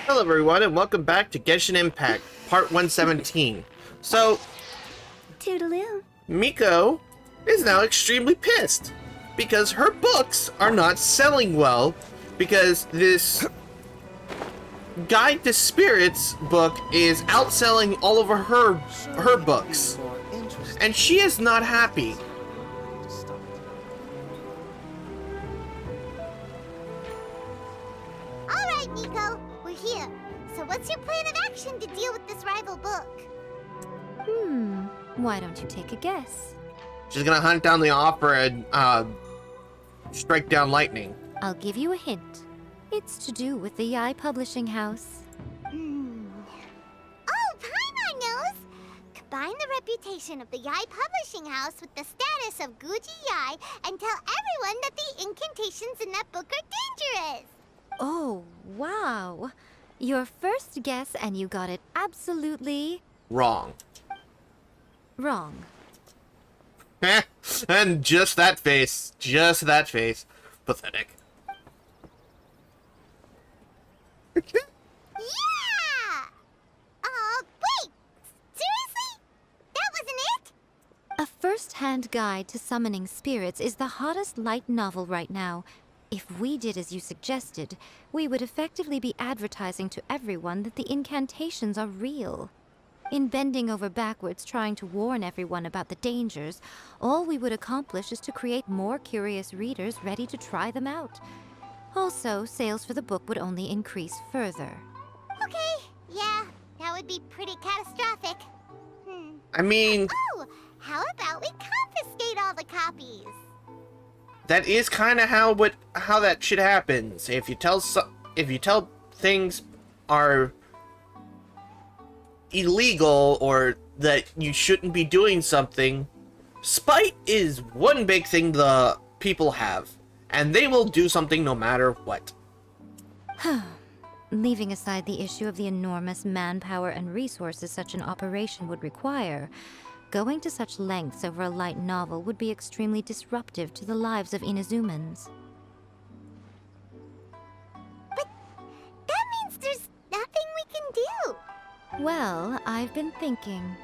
Hello everyone and welcome back to Genshin Impact, part 117. So, Toodaloo. Miko is now extremely pissed because her books are not selling well because this Guide to Spirits book is outselling all of her books. And she is not happy. Alright, Miko, we're here. So what's your plan of action to deal with this rival book? Why don't you take a guess? She's gonna hunt down the offer and strike down lightning. I'll give you a hint. It's to do with the Yai Publishing House. Oh, Paimon knows! Combine the reputation of the Yai Publishing House with the status of Guji Yai and tell everyone that the incantations in that book are dangerous! Oh, wow. Your first guess and you got it absolutely Wrong. wrong. And just that face. Just that face. Pathetic. Yeah! Wait! Seriously? That wasn't it? A first-hand guide to summoning spirits is the hottest light novel right now. If we did as you suggested, we would effectively be advertising to everyone that the incantations are real. In bending over backwards trying to warn everyone about the dangers, all we would accomplish is to create more curious readers ready to try them out. Also, sales for the book would only increase further. Okay, yeah, that would be pretty catastrophic. I mean, Oh, how about we confiscate all the copies? that is kind of how that shit happens. If you tell things are illegal or that you shouldn't be doing something, spite is one big thing the people have, and they will do something no matter what. Leaving aside the issue of the enormous manpower and resources such an operation would require, going to such lengths over a light novel would be extremely disruptive to the lives of Inazumans. But that means there's nothing we can do. Well, I've been thinking.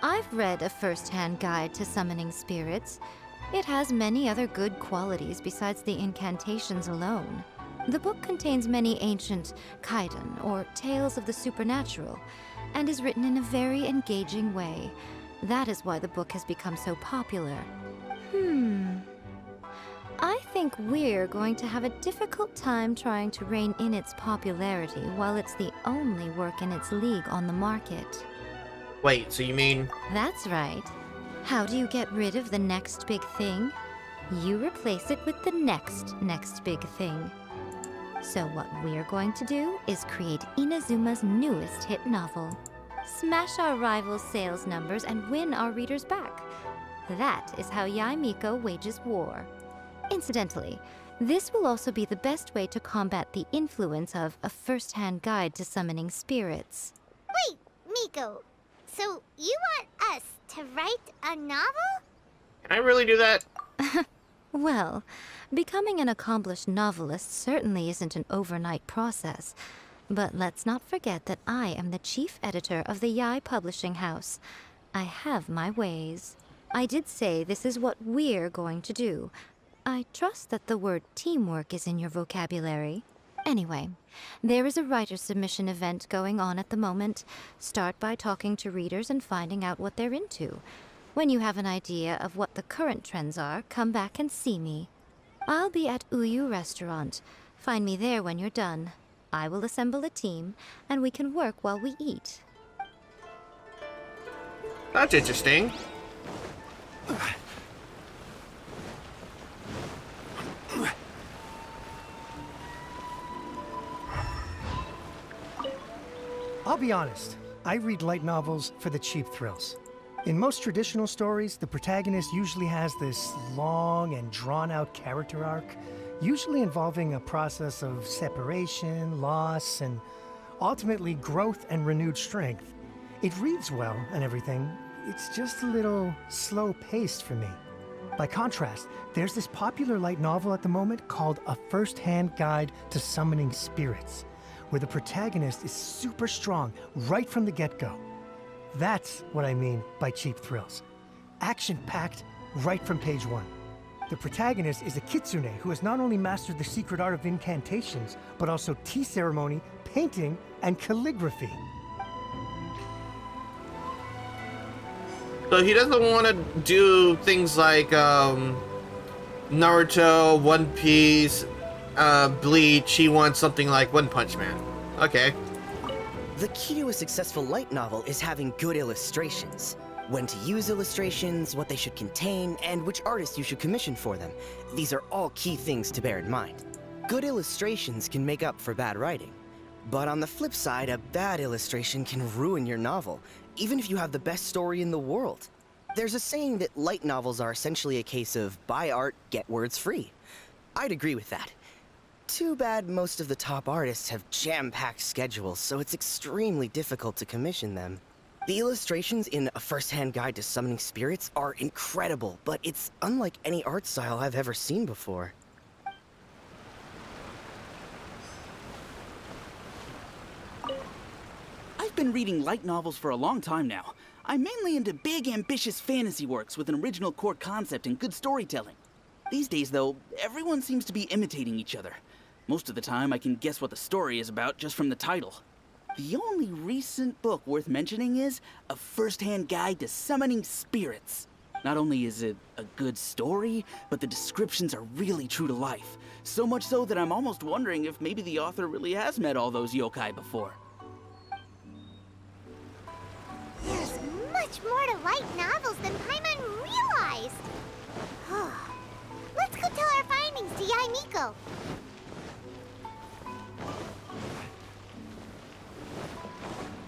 I've read a first-hand guide to summoning spirits. It has many other good qualities besides the incantations alone. The book contains many ancient kaiden, or tales of the supernatural, and is written in a very engaging way. That is why the book has become so popular. I think we're going to have a difficult time trying to rein in its popularity while it's the only work in its league on the market. Wait, so you mean... That's right. How do you get rid of the next big thing? You replace it with the next big thing. So what we're going to do is create Inazuma's newest hit novel. Smash our rival's sales numbers and win our readers back. That is how Yai Miko wages war. Incidentally, this will also be the best way to combat the influence of a first-hand guide to summoning spirits. Wait, Miko, so you want us to write a novel? Can I really do that? Well, becoming an accomplished novelist certainly isn't an overnight process. But let's not forget that I am the chief editor of the Yai Publishing House. I have my ways. I did say this is what we're going to do. I trust that the word teamwork is in your vocabulary. Anyway, there is a writer submission event going on at the moment. Start by talking to readers and finding out what they're into. When you have an idea of what the current trends are, come back and see me. I'll be at Uyu Restaurant. Find me there when you're done. I will assemble a team, and we can work while we eat. That's interesting. I'll be honest, I read light novels for the cheap thrills. In most traditional stories, the protagonist usually has this long and drawn-out character arc, usually involving a process of separation, loss, and ultimately growth and renewed strength. It reads well and everything, it's just a little slow-paced for me. By contrast, there's this popular light novel at the moment called A First-Hand Guide to Summoning Spirits, where the protagonist is super strong right from the get-go. That's what I mean by cheap thrills. Action-packed right from page 1. The protagonist is a kitsune who has not only mastered the secret art of incantations, but also tea ceremony, painting, and calligraphy. So he doesn't want to do things like Naruto, One Piece, Bleach. He wants something like One Punch Man. Okay. The key to a successful light novel is having good illustrations. When to use illustrations, what they should contain, and which artist you should commission for them. These are all key things to bear in mind. Good illustrations can make up for bad writing. But on the flip side, a bad illustration can ruin your novel, even if you have the best story in the world. There's a saying that light novels are essentially a case of buy art, get words free. I'd agree with that. Too bad most of the top artists have jam-packed schedules, so it's extremely difficult to commission them. The illustrations in A First-Hand Guide to Summoning Spirits are incredible, but it's unlike any art style I've ever seen before. I've been reading light novels for a long time now. I'm mainly into big, ambitious fantasy works with an original core concept and good storytelling. These days, though, everyone seems to be imitating each other. Most of the time, I can guess what the story is about just from the title. The only recent book worth mentioning is A First-Hand Guide to Summoning Spirits. Not only is it a good story, but the descriptions are really true to life. So much so that I'm almost wondering if maybe the author really has met all those yokai before. There's much more to light novels than Paimon realized. Let's go tell our findings to Yai Miko.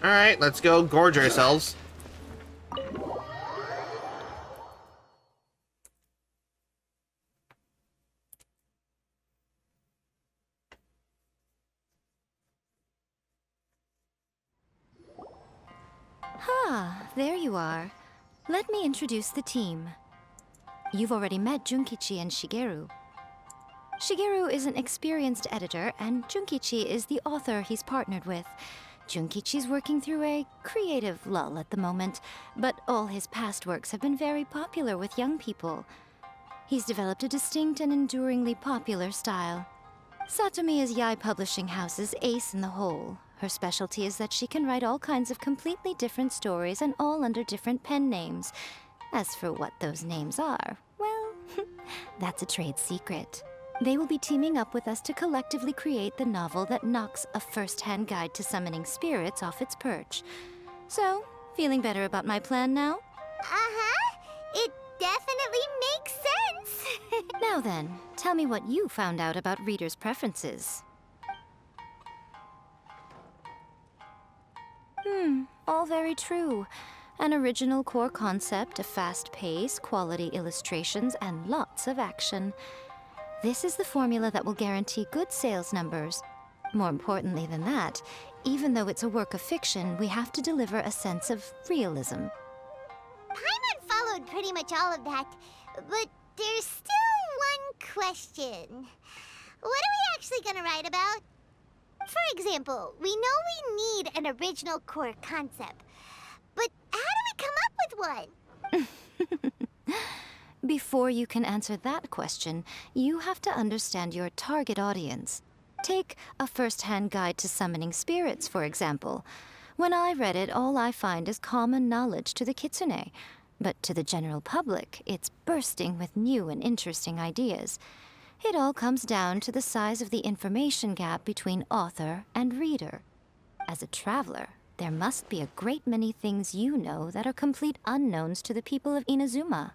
Alright, let's go gorge ourselves. Ah, there you are. Let me introduce the team. You've already met Junkichi and Shigeru. Shigeru is an experienced editor, and Junkichi is the author he's partnered with. Junkichi's working through a creative lull at the moment, but all his past works have been very popular with young people. He's developed a distinct and enduringly popular style. Satomi is Yai Publishing House's ace in the hole. Her specialty is that she can write all kinds of completely different stories and all under different pen names. As for what those names are, well, that's a trade secret. They will be teaming up with us to collectively create the novel that knocks A First-Hand Guide to Summoning Spirits off its perch. So, feeling better about my plan now? Uh-huh. It definitely makes sense. Now then, tell me what you found out about readers' preferences. All very true. An original core concept, a fast pace, quality illustrations, and lots of action. This is the formula that will guarantee good sales numbers. More importantly than that, even though it's a work of fiction, we have to deliver a sense of realism. Paimon followed pretty much all of that, but there's still one question. What are we actually gonna write about? For example, we know we need an original core concept, but how do we come up with one? Before you can answer that question, you have to understand your target audience. Take A First-Hand Guide to Summoning Spirits, for example. When I read it, all I find is common knowledge to the kitsune. But to the general public, it's bursting with new and interesting ideas. It all comes down to the size of the information gap between author and reader. As a traveler, there must be a great many things you know that are complete unknowns to the people of Inazuma.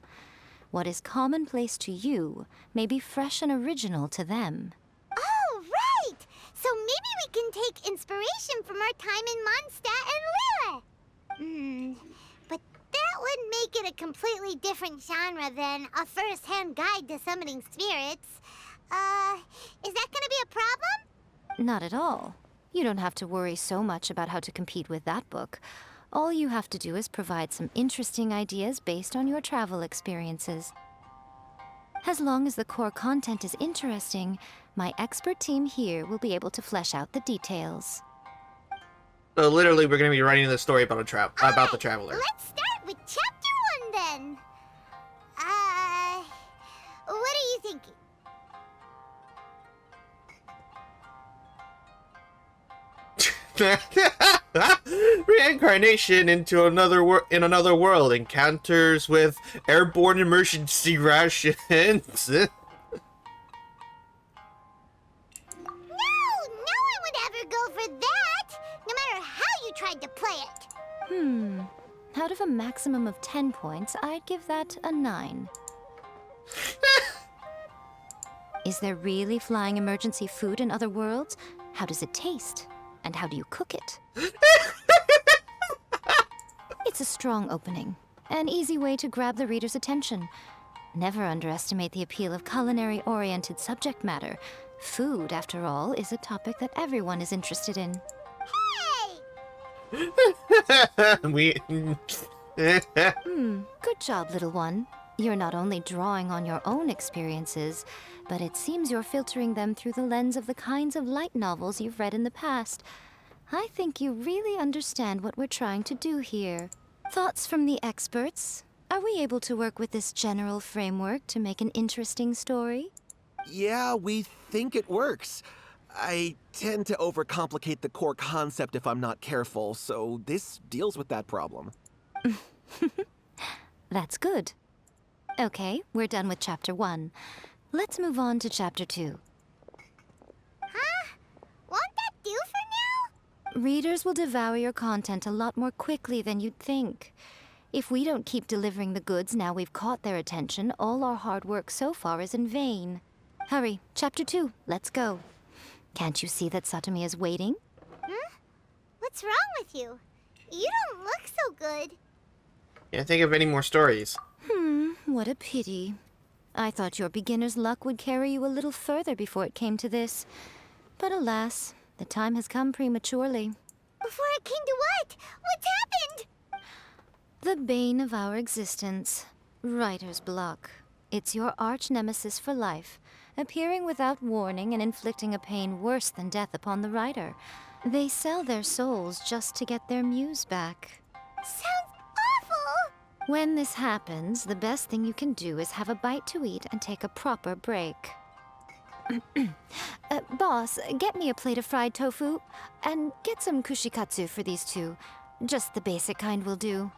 What is commonplace to you may be fresh and original to them. Oh, right! So maybe we can take inspiration from our time in Mondstadt and Lille. But that would make it a completely different genre than A First-Hand Guide to Summoning Spirits. Is that gonna be a problem? Not at all. You don't have to worry so much about how to compete with that book. All you have to do is provide some interesting ideas based on your travel experiences. As long as the core content is interesting, my expert team here will be able to flesh out the details. So literally, we're gonna be writing the story about the Alright, traveler. let's start with chapter 1 then. What are you thinking? Reincarnation into another world. Encounters with airborne emergency rations. No one would ever go for that, no matter how you tried to play it. Out of a maximum of 10 points, I'd give that a 9. Is there really flying emergency food in other worlds? How does it taste? And how do you cook it? It's a strong opening. An easy way to grab the reader's attention. Never underestimate the appeal of culinary-oriented subject matter. Food, after all, is a topic that everyone is interested in. Hey! We. Good job, little one. You're not only drawing on your own experiences, but it seems you're filtering them through the lens of the kinds of light novels you've read in the past. I think you really understand what we're trying to do here. Thoughts from the experts? Are we able to work with this general framework to make an interesting story? Yeah, we think it works. I tend to overcomplicate the core concept if I'm not careful, so this deals with that problem. That's good. Okay, we're done with Chapter 1. Let's move on to Chapter 2. Huh? Won't that do for now? Readers will devour your content a lot more quickly than you'd think. If we don't keep delivering the goods now we've caught their attention, all our hard work so far is in vain. Hurry, Chapter 2, let's go. Can't you see that Satomi is waiting? What's wrong with you? You don't look so good. Can't think of any more stories. What a pity. I thought your beginner's luck would carry you a little further before it came to this. But alas, the time has come prematurely. Before it came to what? What's happened? The bane of our existence. Writer's block. It's your arch-nemesis for life, appearing without warning and inflicting a pain worse than death upon the writer. They sell their souls just to get their muse back. Sounds awful! When this happens, the best thing you can do is have a bite to eat and take a proper break. Boss, get me a plate of fried tofu, and get some kushikatsu for these two. Just the basic kind will do.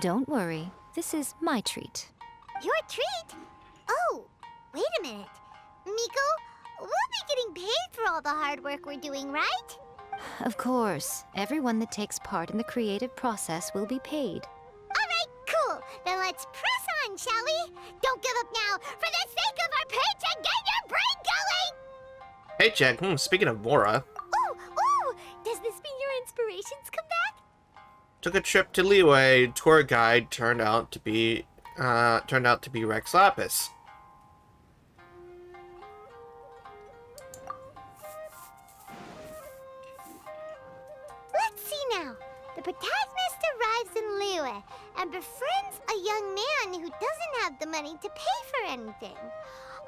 Don't worry, this is my treat. Your treat? Oh, wait a minute. Miko, we'll be getting paid for all the hard work we're doing, right? Of course, everyone that takes part in the creative process will be paid. Alright, cool. Then let's press on, shall we? Don't give up now. For the sake of our paycheck, get your brain going! Paycheck. Speaking of Mora, Ooh, does this mean your inspirations come back? took a trip to Liyue. Tour guide turned out to be Rex Lapis. Let's see now. The protagonist arrives in Liyue and befriends a young man who doesn't have the money to pay for anything.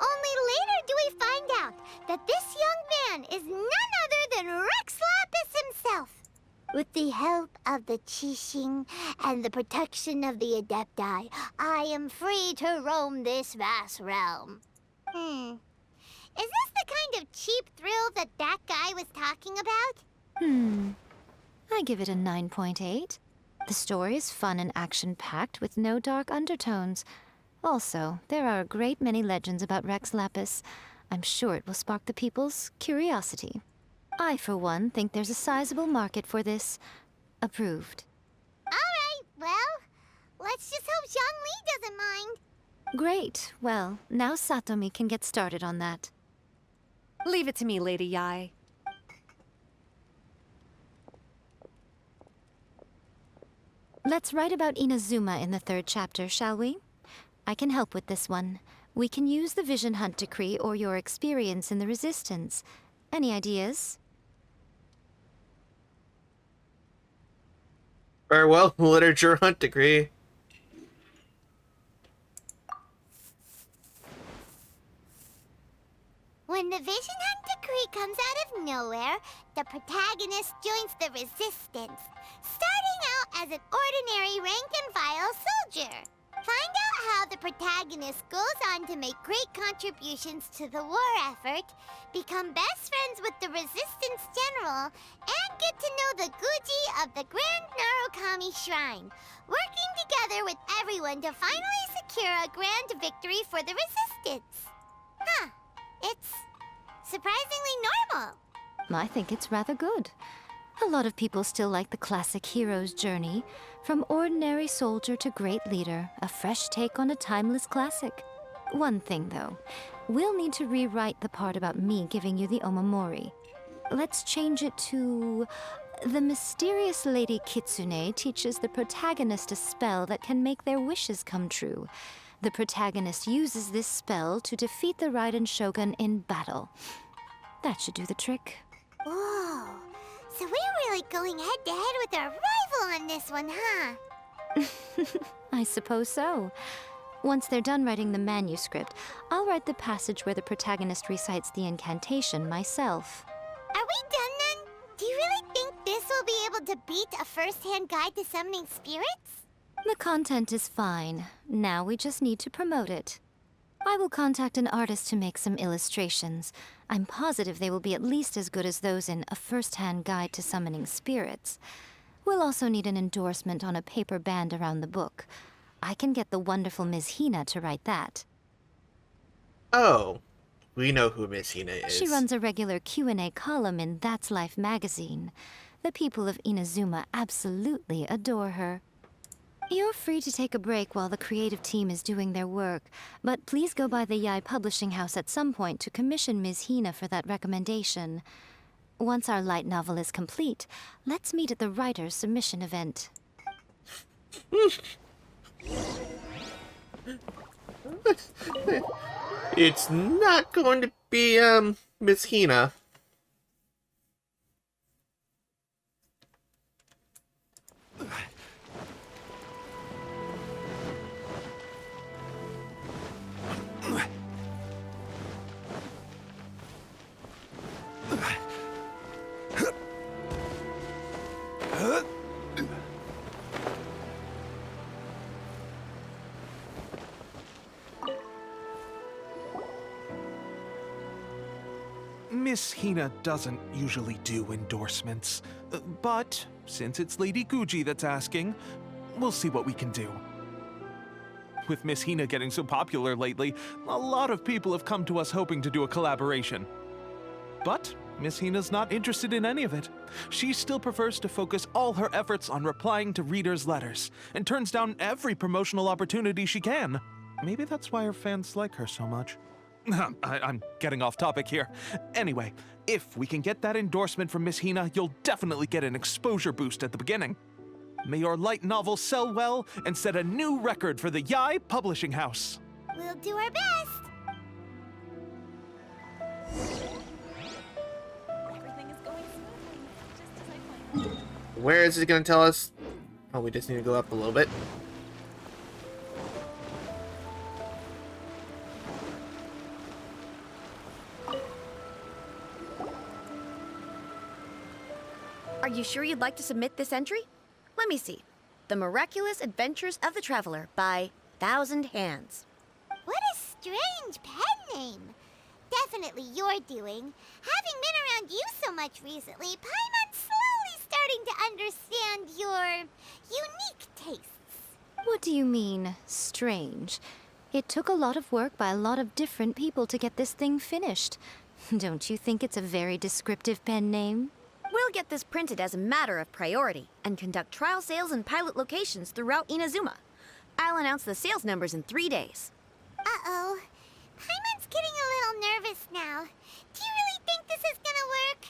Only later do we find out that this young man is none other than Rex Lapis himself. With the help of the Qixing and the protection of the Adepti, I am free to roam this vast realm. Is this the kind of cheap thrill that guy was talking about? I give it a 9.8. The story is fun and action-packed with no dark undertones. Also, there are a great many legends about Rex Lapis. I'm sure it will spark the people's curiosity. I, for one, think there's a sizable market for this. Approved. Alright, well, let's just hope Zhongli doesn't mind. Great. Well, now Satomi can get started on that. Leave it to me, Lady Yai. Let's write about Inazuma in the 3rd chapter, shall we? I can help with this one. We can use the Vision Hunt Decree or your experience in the Resistance. Any ideas? Farewell, literature hunt degree. When the Vision Hunt decree comes out of nowhere, the protagonist joins the Resistance, starting out as an ordinary rank-and-file soldier. Find out how the protagonist goes on to make great contributions to the war effort, become best friends with the Resistance General, and get to know the Guji of the Grand Narukami Shrine, working together with everyone to finally secure a grand victory for the Resistance. Huh. It's surprisingly normal. I think it's rather good. A lot of people still like the classic hero's journey, from ordinary soldier to great leader, a fresh take on a timeless classic. One thing, though, we'll need to rewrite the part about me giving you the omamori. Let's change it to... The mysterious Lady Kitsune teaches the protagonist a spell that can make their wishes come true. The protagonist uses this spell to defeat the Raiden Shogun in battle. That should do the trick. Whoa. So we're really going head-to-head with our rival on this one, huh? I suppose so. Once they're done writing the manuscript, I'll write the passage where the protagonist recites the incantation myself. Are we done then? Do you really think this will be able to beat a first-hand guide to summoning spirits? The content is fine. Now we just need to promote it. I will contact an artist to make some illustrations. I'm positive they will be at least as good as those in A First-Hand Guide to Summoning Spirits. We'll also need an endorsement on a paper band around the book. I can get the wonderful Ms. Hina to write that. Oh, we know who Miss Hina is. She runs a regular Q&A column in That's Life magazine. The people of Inazuma absolutely adore her. You're free to take a break while the creative team is doing their work, but please go by the Yai Publishing House at some point to commission Ms. Hina for that recommendation. Once our light novel is complete, let's meet at the writer's submission event. It's not going to be, Miss Hina. Miss Hina doesn't usually do endorsements, but since it's Lady Guji that's asking, we'll see what we can do. With Miss Hina getting so popular lately, a lot of people have come to us hoping to do a collaboration. But Miss Hina's not interested in any of it. She still prefers to focus all her efforts on replying to readers' letters, and turns down every promotional opportunity she can. Maybe that's why her fans like her so much. I'm getting off topic here. Anyway, if we can get that endorsement from Miss Hina, you'll definitely get an exposure boost at the beginning. May your light novel sell well and set a new record for the Yai Publishing House. We'll do our best. Everything is going smoothly, just as I planned. Where is it going to tell us? Oh, we just need to go up a little bit. Are you sure you'd like to submit this entry? Let me see. The Miraculous Adventures of the Traveler by Thousand Hands. What a strange pen name. Definitely your doing. Having been around you so much recently, Paimon's slowly starting to understand your unique tastes. What do you mean, strange? It took a lot of work by a lot of different people to get this thing finished. Don't you think it's a very descriptive pen name? We'll get this printed as a matter of priority and conduct trial sales in pilot locations throughout Inazuma. I'll announce the sales numbers in 3 days. Uh-oh. Paimon's getting a little nervous now. Do you really think this is gonna work?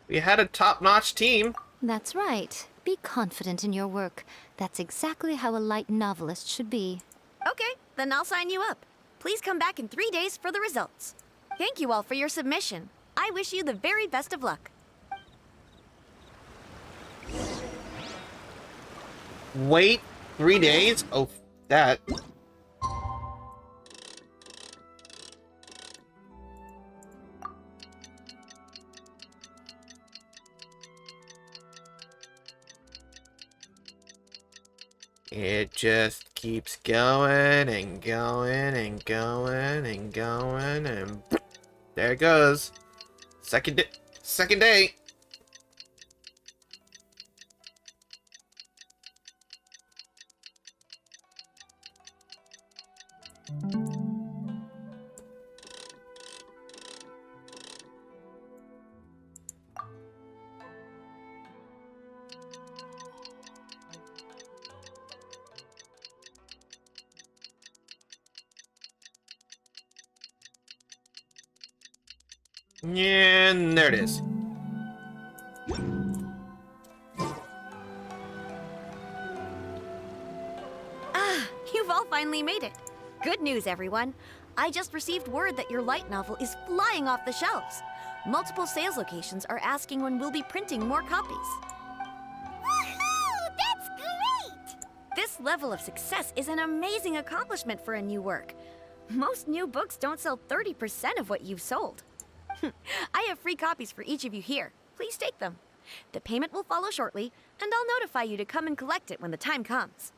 We had a top-notch team. That's right. Be confident in your work. That's exactly how a light novelist should be. Okay, then I'll sign you up. Please come back in 3 days for the results. Thank you all for your submission. I wish you the very best of luck. Wait 3 days? Oh, that. It just keeps going and going and going and going and there it goes. Second day. And there it is. You've all finally made it. Good news, everyone. I just received word that your light novel is flying off the shelves. Multiple sales locations are asking when we'll be printing more copies. Woohoo! That's great! This level of success is an amazing accomplishment for a new work. Most new books don't sell 30% of what you've sold. I have free copies for each of you here. Please take them. The payment will follow shortly, and I'll notify you to come and collect it when the time comes.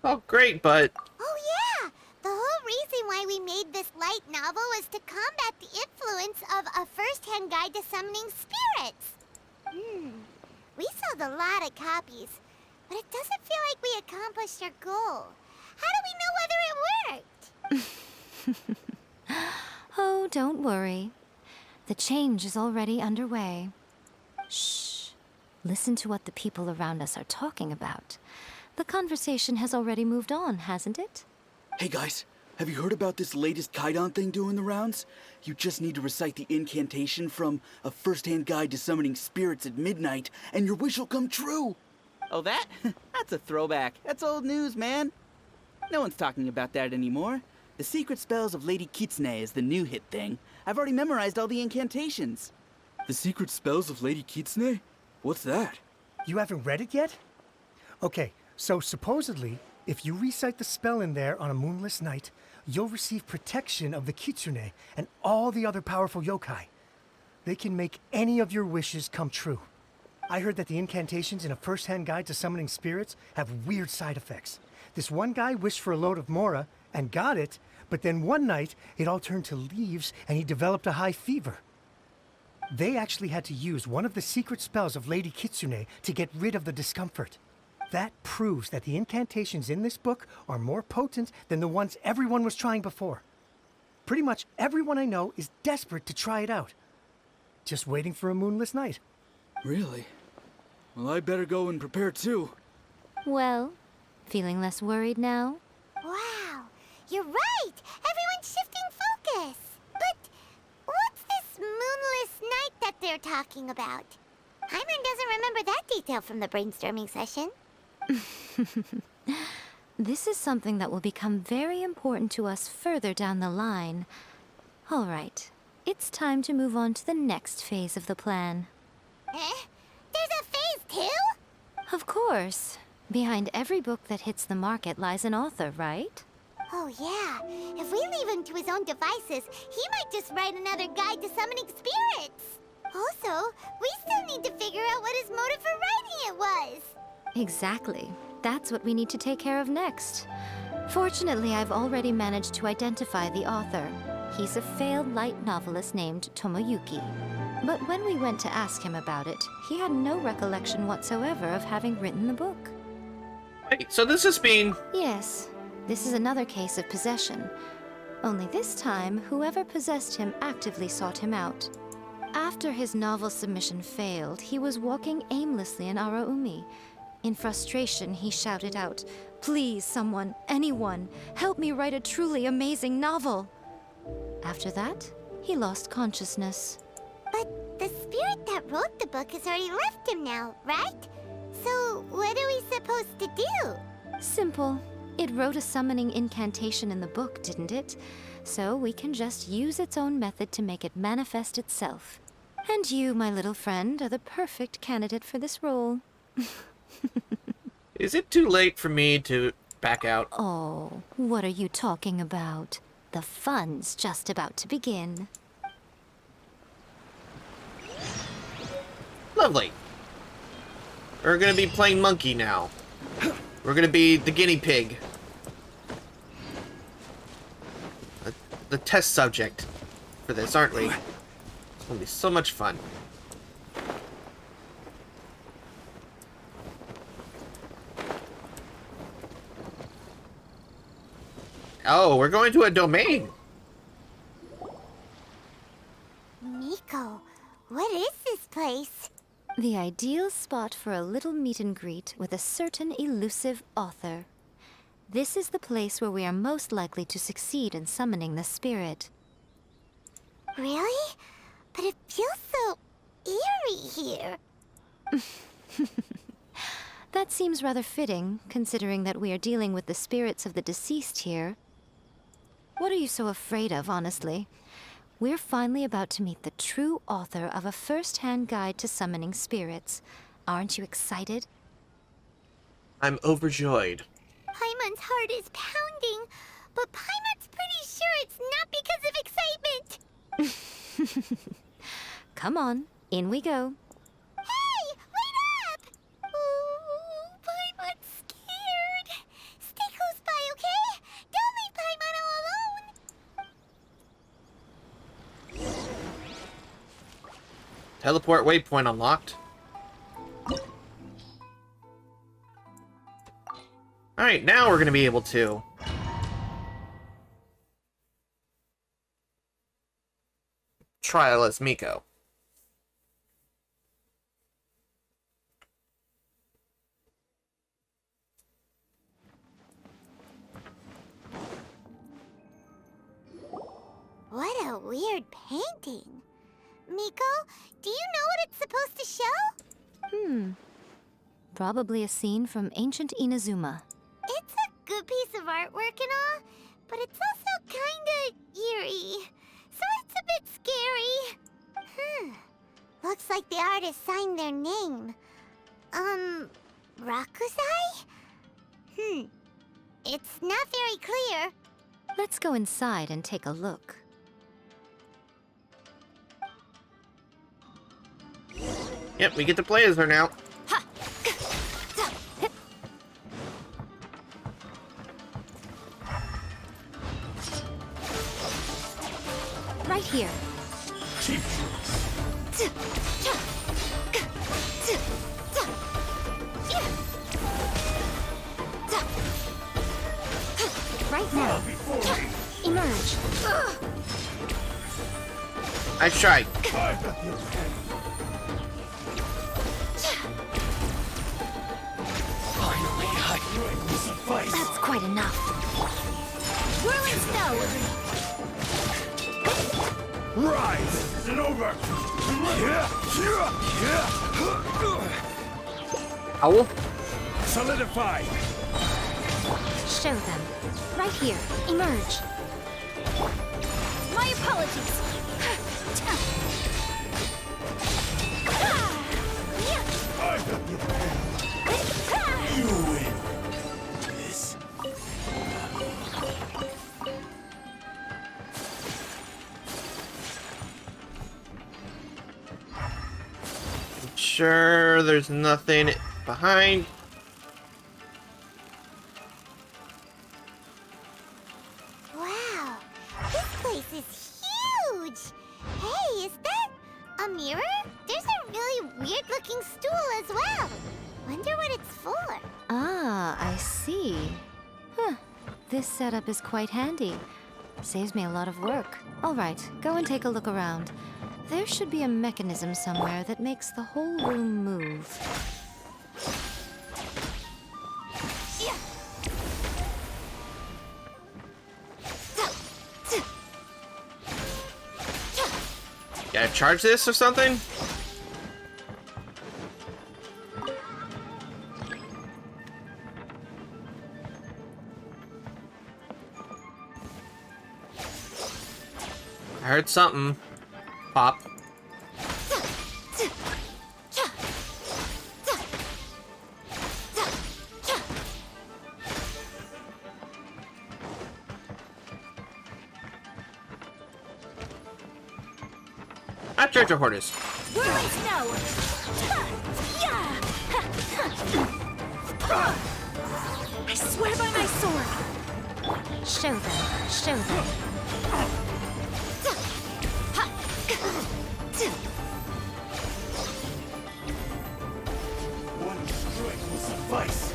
Oh, great, but Oh yeah! The whole reason why we made this light novel was to combat the influence of a first-hand guide to summoning spirits. We sold a lot of copies, but it doesn't feel like we accomplished our goal. How do we know whether it worked? Oh, don't worry. The change is already underway. Shh. Listen to what the people around us are talking about. The conversation has already moved on, hasn't it? Hey guys, have you heard about this latest Kaidan thing doing the rounds? You just need to recite the incantation from A First-Hand Guide to Summoning Spirits at midnight, and your wish will come true! Oh, that? That's a throwback. That's old news, man. No one's talking about that anymore. The Secret Spells of Lady Kitsune is the new hit thing. I've already memorized all the incantations. The Secret Spells of Lady Kitsune? What's that? You haven't read it yet? Okay, so supposedly, if you recite the spell in there on a moonless night, you'll receive protection of the Kitsune and all the other powerful yokai. They can make any of your wishes come true. I heard that the incantations in A First-Hand Guide to Summoning Spirits have weird side effects. This one guy wished for a load of mora and got it, but then one night it all turned to leaves and he developed a high fever. They actually had to use one of the secret spells of Lady Kitsune to get rid of the discomfort. That proves that the incantations in this book are more potent than the ones everyone was trying before. Pretty much everyone I know is desperate to try it out. Just waiting for a moonless night. Really? Well, I better go and prepare too. Well, feeling less worried now? Wow, you're right! Everyone's shifting focus! But what's this moonless night that they're talking about? Hyman doesn't remember that detail from the brainstorming session. This is something that will become very important to us further down the line. All right, it's time to move on to the next phase of the plan. Eh? There's a phase 2? Of course. Behind every book that hits the market lies an author, right? Oh yeah, if we leave him to his own devices, he might just write another guide to summoning spirits. Also, we still need to figure out what his motive for writing it was. Exactly. That's what we need to take care of next. Fortunately, I've already managed to identify the author. He's a failed light novelist named Tomoyuki. But when we went to ask him about it, he had no recollection whatsoever of having written the book. wait, so this has been... Yes, this is another case of possession. Only this time, whoever possessed him actively sought him out. After his novel submission failed, he was walking aimlessly in Araumi. In frustration, he shouted out, "Please, someone, anyone, help me write a truly amazing novel!" After that, he lost consciousness. But the spirit that wrote the book has already left him now, right? So what are we supposed to do? Simple. It wrote a summoning incantation in the book, didn't it? So we can just use its own method to make it manifest itself. And you, my little friend, are the perfect candidate for this role. Is it too late for me to back out? Oh, what are you talking about? The fun's just about to begin. Lovely. We're gonna be playing monkey now. We're gonna be the guinea pig. The test subject for this, aren't we? It's gonna be so much fun. Oh, we're going to a domain. Miko, what is this place? The ideal spot for a little meet and greet with a certain elusive author. This is the place where we are most likely to succeed in summoning the spirit. Really? But it feels so eerie here. That seems rather fitting, considering that we are dealing with the spirits of the deceased here. What are you so afraid of, honestly? We're finally about to meet the true author of a first-hand guide to summoning spirits. Aren't you excited? I'm overjoyed. Paimon's heart is pounding, but Paimon's pretty sure it's not because of excitement. Come on, in we go. Hey, wait up! Oh, Paimon's scared. Stay close by, okay? Don't leave Paimon all alone. Teleport waypoint unlocked. Alright, now we're gonna be able to trial as Miko. What a weird painting. Miko, do you know what it's supposed to show? Probably a scene from ancient Inazuma. It's a good piece of artwork and all, but it's also kinda eerie. So it's a bit scary. Looks like the artist signed their name. Rakusai? It's not very clear. Let's go inside and take a look. Yep, we get to play as her now. Right here. Right now. Emerge. I tried. That's quite enough. Whirling snow! Rise! Is it over? Owl? Solidify! Show them. Right here. Emerge. My apologies. You win. This. Sure, there's nothing behind. Wow, this place is huge! Hey, is that a mirror? There's a really weird-looking stool as well. Wonder what it's for. Ah, I see. Huh. This setup is quite handy. Saves me a lot of work. All right, go and take a look around. There should be a mechanism somewhere that makes the whole room move. Gotta charge this or something? I heard something pop. At treasure hoarders. Whirling snow! I swear by my sword. Show them. Show them. One strike will suffice.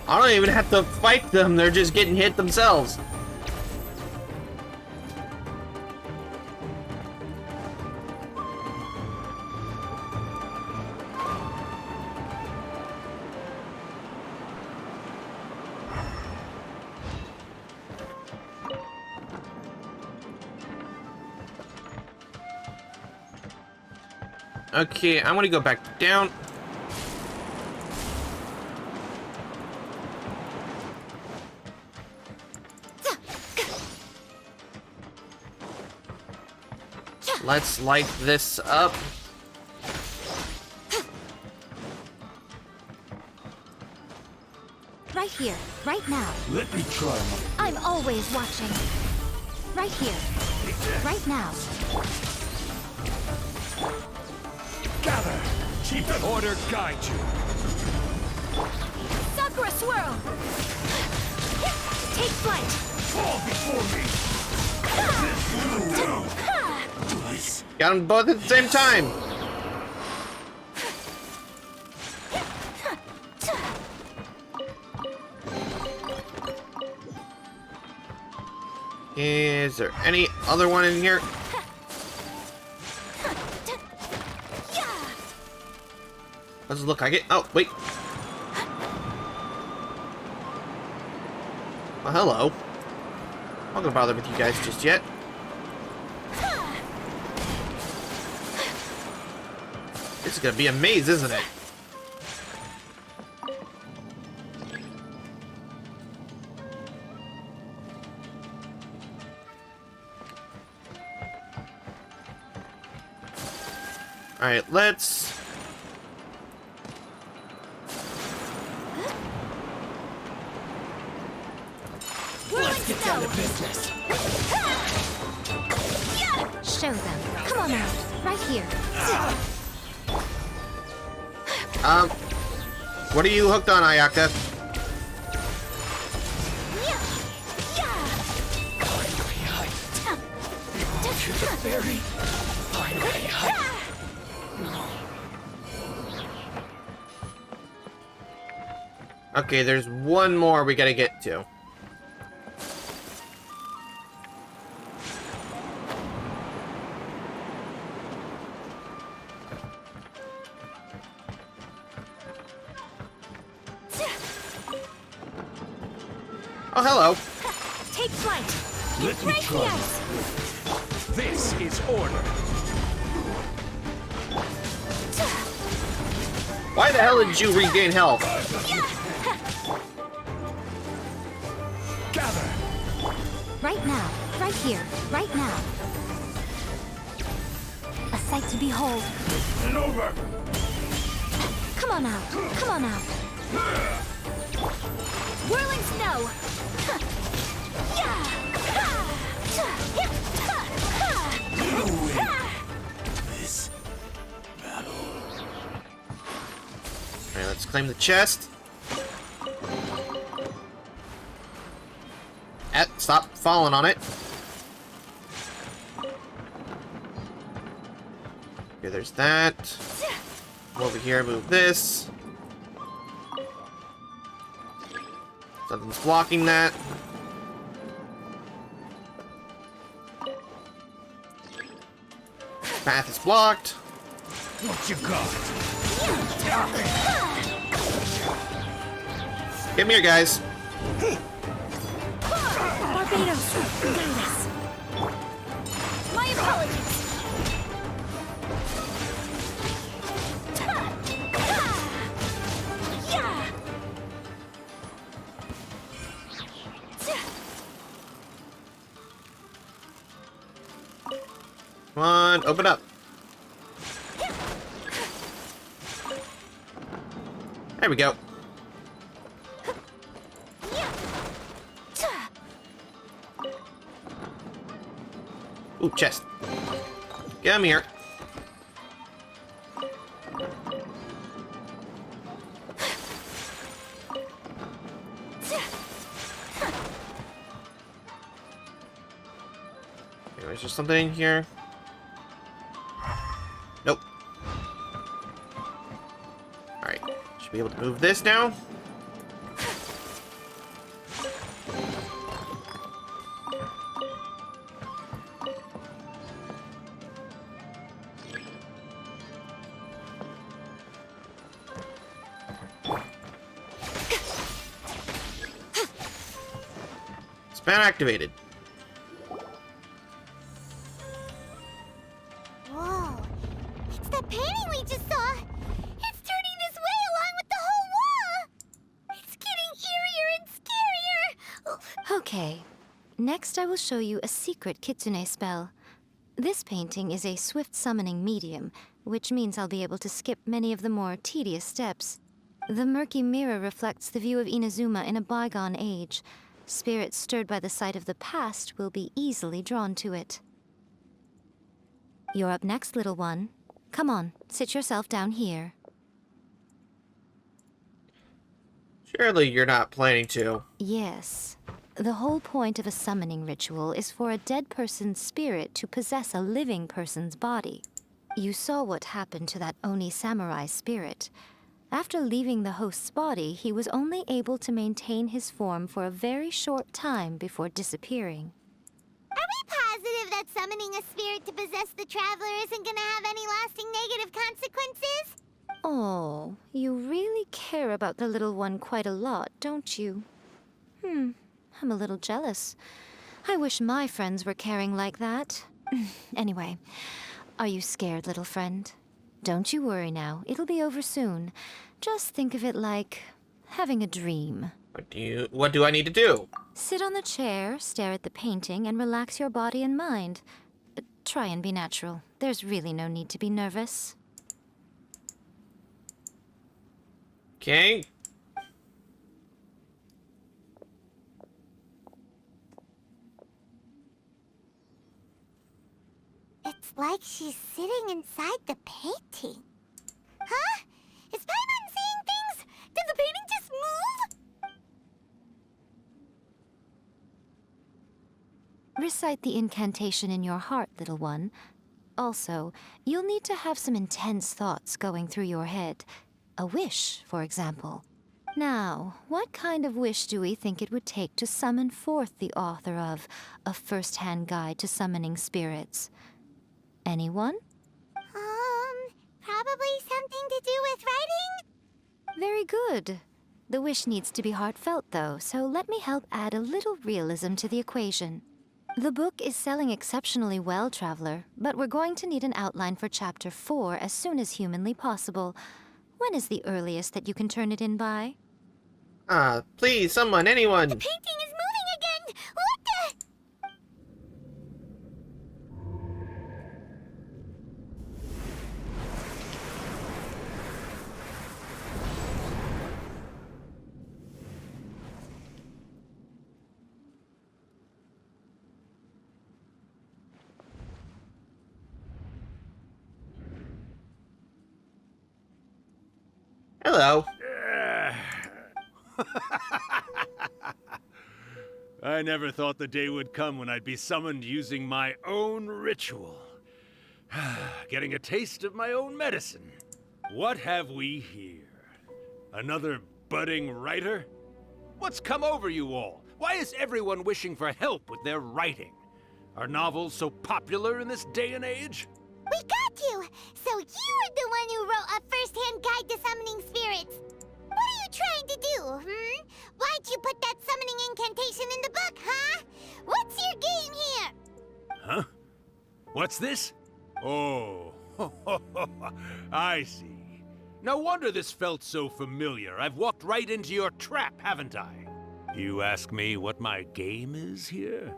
I don't even have to fight them, they're just getting hit themselves. Okay, I want to go back down. Let's light this up. Right here. Right now. Let me try my... I'm always watching. Right here. Right now. Gather! Keep the order guide you. Sakura swirl. Take flight. Fall before me. This Got them both at the same time. Is there any other one in here? Doesn't look like it. Oh, wait. Well, hello. I'm not gonna bother with you guys just yet. This is gonna be a maze, isn't it? Alright, let's... Let's get down to business. Show them. Come on out. Right here. What are you hooked on, Ayaka? Okay, there's one more we gotta get to. Oh, hello. Take flight. Let me Break the try. ice. This is order. Why the hell did you regain health? Gather. Right now. Right here. Right now. A sight to behold. And over. Come on out. Come on out. Whirling snow. You win this battle. Alright, let's claim the chest. Stop falling on it. Okay, there's that. Over here, move this. Something's blocking that. Path is blocked. What you got? Get me here, guys. Barbados, guide us. My apologies. Come on, open up. There we go. Ooh, chest. Come here. there something in here? Nope. Alright. Should be able to move this now. Span activated. Whoa. It's the painting we just saw. It's turning this way along with the whole wall. It's getting eerier and scarier. Okay. Next, I will show you a secret kitsune spell. This painting is a swift summoning medium, which means I'll be able to skip many of the more tedious steps. The murky mirror reflects the view of Inazuma in a bygone age. Spirits stirred by the sight of the past will be easily drawn to it. You're up next, little one. Come on, sit yourself down here. Surely you're not planning to. Yes. The whole point of a summoning ritual is for a dead person's spirit to possess a living person's body. You saw what happened to that Oni samurai spirit. After leaving the host's body, he was only able to maintain his form for a very short time before disappearing. Are we positive that summoning a spirit to possess the traveler isn't gonna have any lasting negative consequences? Oh, you really care about the little one quite a lot, don't you? I'm a little jealous. I wish my friends were caring like that. Anyway, are you scared, little friend? Don't you worry now, it'll be over soon. Just think of it like having a dream. What do I need to do? Sit on the chair, stare at the painting, and relax your body and mind. Try and be natural. There's really no need to be nervous. Okay. It's like she's sitting inside the painting. Huh? Is Paimon seeing things? Did the painting just move? Recite the incantation in your heart, little one. Also, you'll need to have some intense thoughts going through your head. A wish, for example. Now, what kind of wish do we think it would take to summon forth the author of A First-Hand Guide to Summoning Spirits? Anyone? Probably something to do with writing? Very good. The wish needs to be heartfelt, though, so let me help add a little realism to the equation. The book is selling exceptionally well, Traveler, but we're going to need an outline for Chapter 4 as soon as humanly possible. When is the earliest that you can turn it in by? Please, someone, anyone. The painting is moving again! What the... Hello. I never thought the day would come when I'd be summoned using my own ritual. Getting a taste of my own medicine. What have we here? Another budding writer? What's come over you all? Why is everyone wishing for help with their writing? Are novels so popular in this day and age? We got you! So you were the one who wrote A First-Hand Guide to Summoning Spirits. What are you trying to do, Why'd you put that summoning incantation in the book, huh? What's your game here? Huh? What's this? Oh, I see. No wonder this felt so familiar. I've walked right into your trap, haven't I? You ask me what my game is here?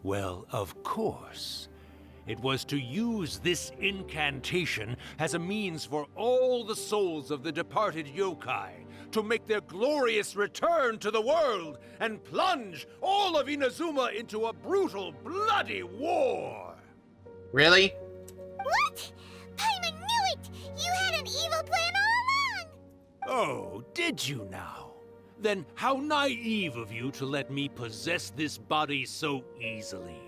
Well, of course. It was to use this incantation as a means for all the souls of the departed yokai to make their glorious return to the world and plunge all of Inazuma into a brutal, bloody war. Really? What? Paimon knew it! You had an evil plan all along! Oh, did you now? Then how naive of you to let me possess this body so easily.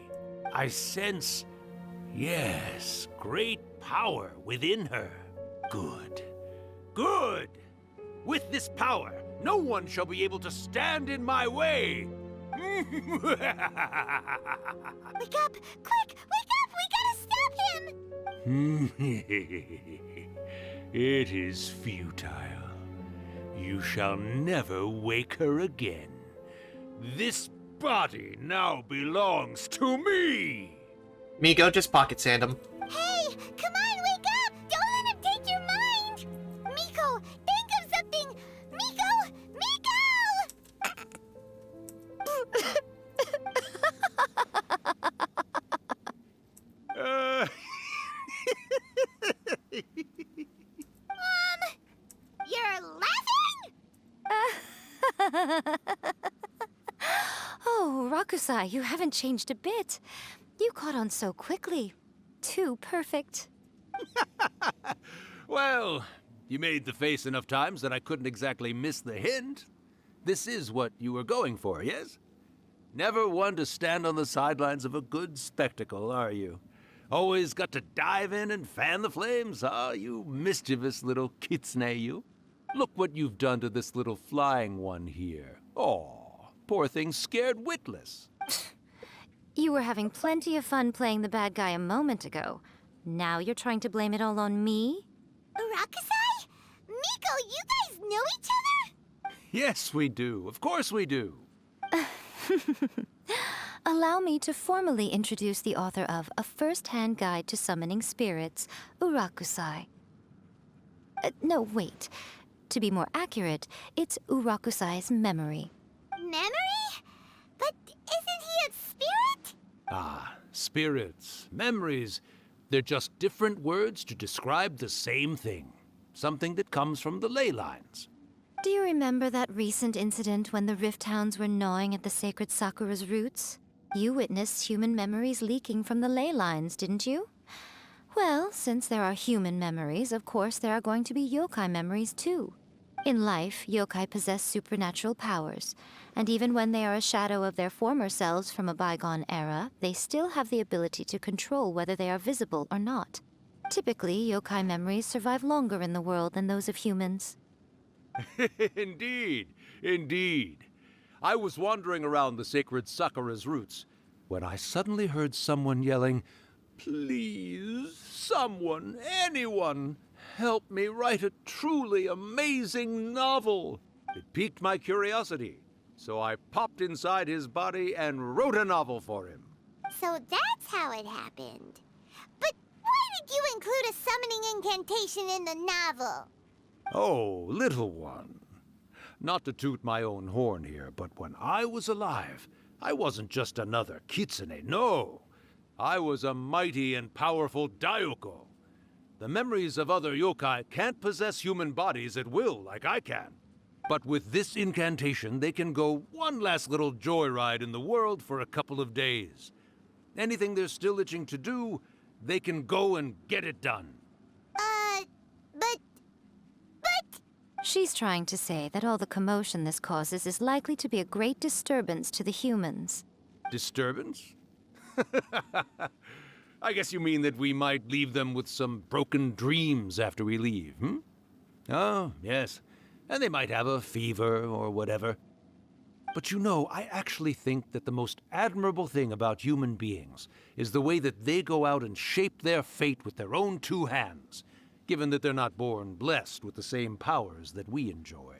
I sense, yes, great power within her. Good. Good! With this power, no one shall be able to stand in my way! Wake up! Quick! Wake up! We gotta stop him! It is futile. You shall never wake her again. This body now belongs to me! Miko, just pocket sand him. Hey! Come on, wake up! Don't let him take your mind! Miko, think of something! Miko! Uh, You're laughing? Oh, Rakusai, you haven't changed a bit. You caught on so quickly. Too perfect. well, you made the face enough times that I couldn't exactly miss the hint. This is what you were going for, yes? Never one to stand on the sidelines of a good spectacle, are you? Always got to dive in and fan the flames, huh? You mischievous little kitsune, you. Look what you've done to this little flying one here. Aw, poor thing scared witless. You were having plenty of fun playing the bad guy a moment ago. Now you're trying to blame it all on me? Rakusai? Miko, you guys know each other? Yes, we do. Of course we do. Allow me to formally introduce the author of A First-Hand Guide to Summoning Spirits, Urakusai. No, wait. To be more accurate, it's Urakusai's memory. Memory? But isn't he a spirit? Ah, spirits, memories. They're just different words to describe the same thing. Something that comes from the ley lines. Do you remember that recent incident when the Rift Hounds were gnawing at the sacred Sakura's roots? You witnessed human memories leaking from the ley lines, didn't you? Well, since there are human memories, of course there are going to be yokai memories too. In life, yokai possess supernatural powers, and even when they are a shadow of their former selves from a bygone era, they still have the ability to control whether they are visible or not. Typically, yokai memories survive longer in the world than those of humans. Indeed, indeed. I was wandering around the sacred Sakura's roots when I suddenly heard someone yelling, "Please, someone, anyone, help me write a truly amazing novel." It piqued my curiosity, so I popped inside his body and wrote a novel for him. So that's how it happened. But why did you include a summoning incantation in the novel? Oh, little one. Not to toot my own horn here, but when I was alive, I wasn't just another kitsune, no. I was a mighty and powerful daiyoko. The memories of other yokai can't possess human bodies at will like I can. But with this incantation, they can go one last little joyride in the world for a couple of days. Anything they're still itching to do, they can go and get it done. But... She's trying to say that all the commotion this causes is likely to be a great disturbance to the humans. Disturbance? I guess you mean that we might leave them with some broken dreams after we leave, hmm? Oh, yes. And they might have a fever or whatever. But you know, I actually think that the most admirable thing about human beings is the way that they go out and shape their fate with their own two hands, given that they're not born blessed with the same powers that we enjoy.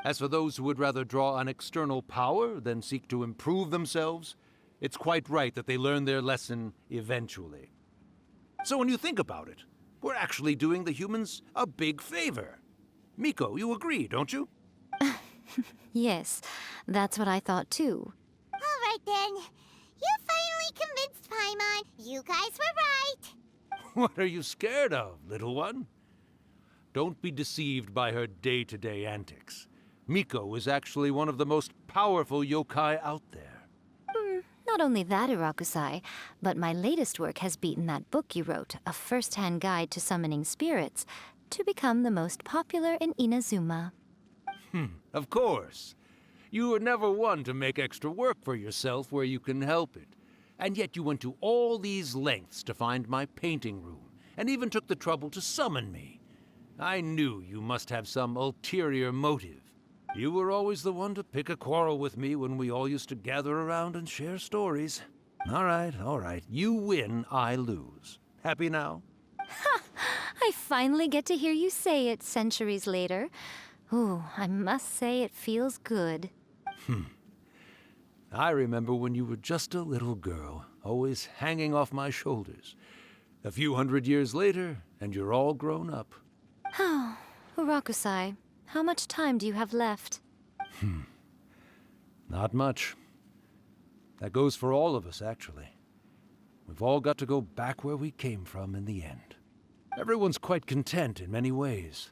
As for those who would rather draw on external power than seek to improve themselves, it's quite right that they learn their lesson eventually. So when you think about it, we're actually doing the humans a big favor. Miko, you agree, don't you? Yes, that's what I thought too. All right then. You finally convinced Paimon. You guys were right. What are you scared of, little one? Don't be deceived by her day-to-day antics. Miko is actually one of the most powerful yokai out there. Not only that, Urakusai, but my latest work has beaten that book you wrote, A First-Hand Guide to Summoning Spirits, to become the most popular in Inazuma. Of course. You are never one to make extra work for yourself where you can help it. And yet you went to all these lengths to find my painting room, and even took the trouble to summon me. I knew you must have some ulterior motive. You were always the one to pick a quarrel with me when we all used to gather around and share stories. All right. You win, I lose. Happy now? I finally get to hear you say it centuries later. Ooh, I must say it feels good. I remember when you were just a little girl, always hanging off my shoulders. A few hundred years later, and you're all grown up. Oh, Urakusai, how much time do you have left? Not much. That goes for all of us, actually. We've all got to go back where we came from in the end. Everyone's quite content in many ways,